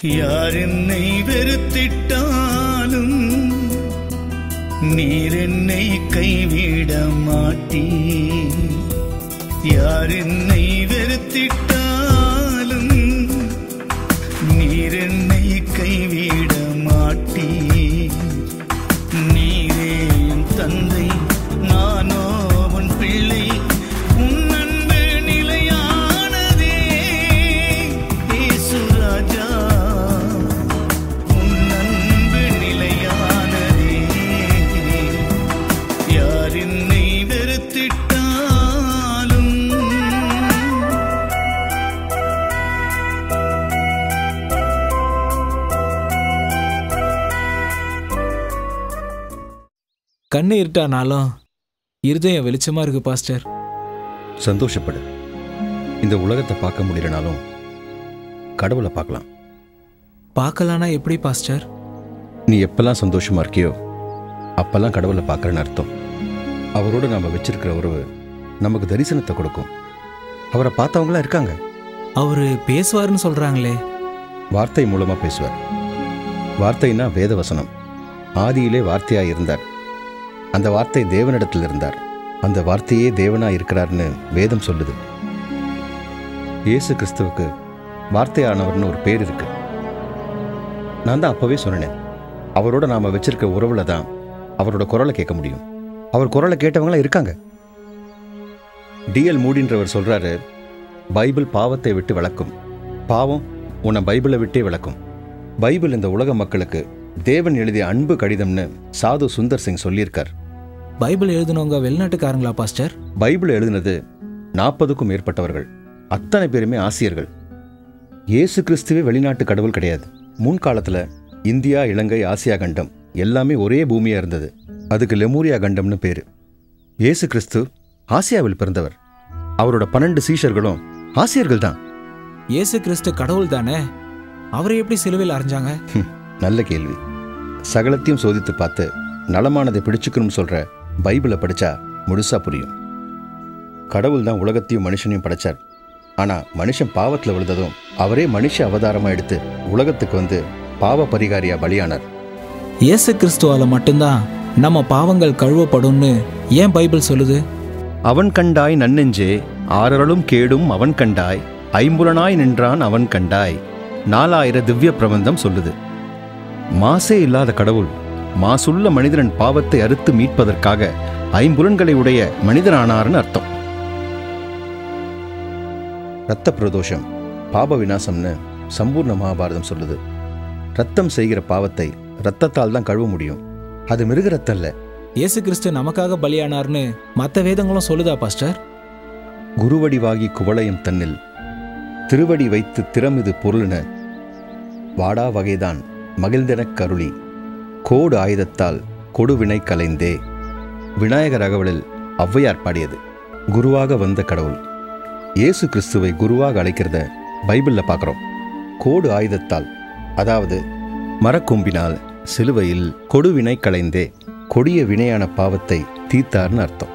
யார் என்னை வெறுத்திட்டாலும் நீர் என்னை கைவிட மாட்டீர். யார் என்னை வெறுத்திட்டாலும் நீர் என்னை கைவிட மாட்டீர். நீரே என் தந்தை, நானோ உன் பிள்ளை. உன் அன்பு நிலையானதே இயேசு ராஜா, உன் அன்பு நிலையானதே. யார் என்னை வெறுத்திட்டாலும் கண்ணு இருட்டானாலும் இருதயம் வெளிச்சமா இருக்கு பாஸ்டர். சந்தோஷப்படு. இந்த உலகத்தை பார்க்க முடியலனாலும் கடவுளை பார்க்கலாம். பார்க்கலானா எப்படி பாஸ்டர்? நீ எப்பெல்லாம் சந்தோஷமா இருக்கியோ அப்பெல்லாம் கடவுளை பார்க்கறன்னு அர்த்தம். அவரோட நாம வச்சிருக்கிற உறவு நமக்கு தரிசனத்தை கொடுக்கும். அவரை பார்த்தவங்களாம் இருக்காங்க. அவரு பேசுவாருன்னு சொல்றாங்களே. வார்த்தை மூலமா பேசுவார். வார்த்தைனா வேதவசனம். ஆதியிலே வார்த்தையாய் இருந்தார். அந்த வார்த்தை தேவனிடத்தில் இருந்தார். அந்த வார்த்தையே தேவனா இருக்கிறார்னு வேதம் சொல்லுது. இயேசு கிறிஸ்துவுக்கு வார்த்தையானவர்னு ஒரு பேர் இருக்கு. நான் தான் அப்பவே சொன்னேன், அவரோட நாம வச்சிருக்க உறவுல தான் அவரோட குரலை கேட்க முடியும். அவர் குரலை கேட்டவங்களாம் இருக்காங்க. டிஎல் மூடின்றவர் சொல்றாரு, பைபிள் பாவத்தை விட்டு விளக்கும், பாவம் உன்னை பைபிளை விட்டே விளக்கும். பைபிள் இந்த உலக மக்களுக்கு தேவன் எழுதிய அன்பு கடிதம்னு சாது சுந்தர் சிங் சொல்லியிருக்கார். பைபிள் எழுதினவங்க வெளிநாட்டுக்காரங்களா பாஸ்டர்? பைபிள் எழுதினது 40க்கும் மேற்பட்டவர்கள். அத்தனை பேருமே ஆசியர்கள். இயேசு கிறிஸ்துவே வெளிநாட்டு கடவுள் கிடையாது. முன்காலத்தில் இந்தியா, இலங்கை, ஆசியா கண்டம் எல்லாமே ஒரே பூமியா இருந்தது. அதுக்கு லெமூரியா கண்டம்னு பேரு. இயேசு கிறிஸ்து ஆசியாவில் பிறந்தவர். அவரோட 12 சீஷர்களும் ஆசியர்கள் தான். இயேசு கிறிஸ்து கடவுள் தானே, அவரை எப்படி சிலுவையில் அரைஞ்சாங்க? நல்ல கேள்வி. சகலத்தையும் சோதித்து பார்த்து நலமானதை பிடிச்சுக்கணும்னு சொல்ற பைபிளை படிச்சா முழுசா புரியும். கடவுள் தான் உலகத்தையும் மனுஷனையும் படைச்சார். ஆனா மனுஷன் பாவத்தில் விழுந்ததும் அவரே மனுஷ அவதாரமா எடுத்து உலகத்துக்கு வந்து பாவ பரிகாரியா பலியானார். இயேசு கிறிஸ்துவால மட்டும்தான் நம்ம பாவங்கள் கழுவப்படும்னு ஏன் பைபிள் சொல்லுது? அவன் கண்டாய் நன்னெஞ்சே, ஆறருளும் கேடும் அவன் கண்டாய், ஐம்புலனாய் நின்றான் அவன் கண்டாய், 4000 திவ்ய பிரபந்தம் சொல்லுது. மாசே இல்லாத கடவுள் மாசுள்ள மனிதன் பாவத்தை அறுத்து மீட்பதற்காக ஐம்புலன்களை உடைய மனிதனானார்னு அர்த்தம். இரத்த பிரதோஷம் பாப விநாசம்னு சம்பூர்ண மகாபாரதம் சொல்லுது. ரத்தம் செய்கிற பாவத்தை ரத்தத்தால் தான் கழுவ முடியும். அது மிருக ரத்தம் இல்ல. இயேசு கிறிஸ்து நமக்காக பலியானார்னு மற்ற வேதங்களும் சொல்லுதா பாஸ்டர்? குருவடிவாகி குவளையும் தன்னில் திருவடி வைத்து திறமிது பொருளின வாடா வகைதான் மகிழ்ந்தெனக் கருளி கோடு ஆயுதத்தால் கொடுவினை கலைந்தே. விநாயகர் அகவலில் ஔவையார் பாடியது. குருவாக வந்த கடவுள் இயேசு கிறிஸ்துவை குருவாக அழைக்கிறத பைபிள்ல பார்க்குறோம். கோடு ஆயுதத்தால், அதாவது மரக்கொம்பினால் சிலுவையில் கொடுவினை கலைந்தே கொடிய வினையான பாவத்தை தீர்த்தார்னு அர்த்தம்.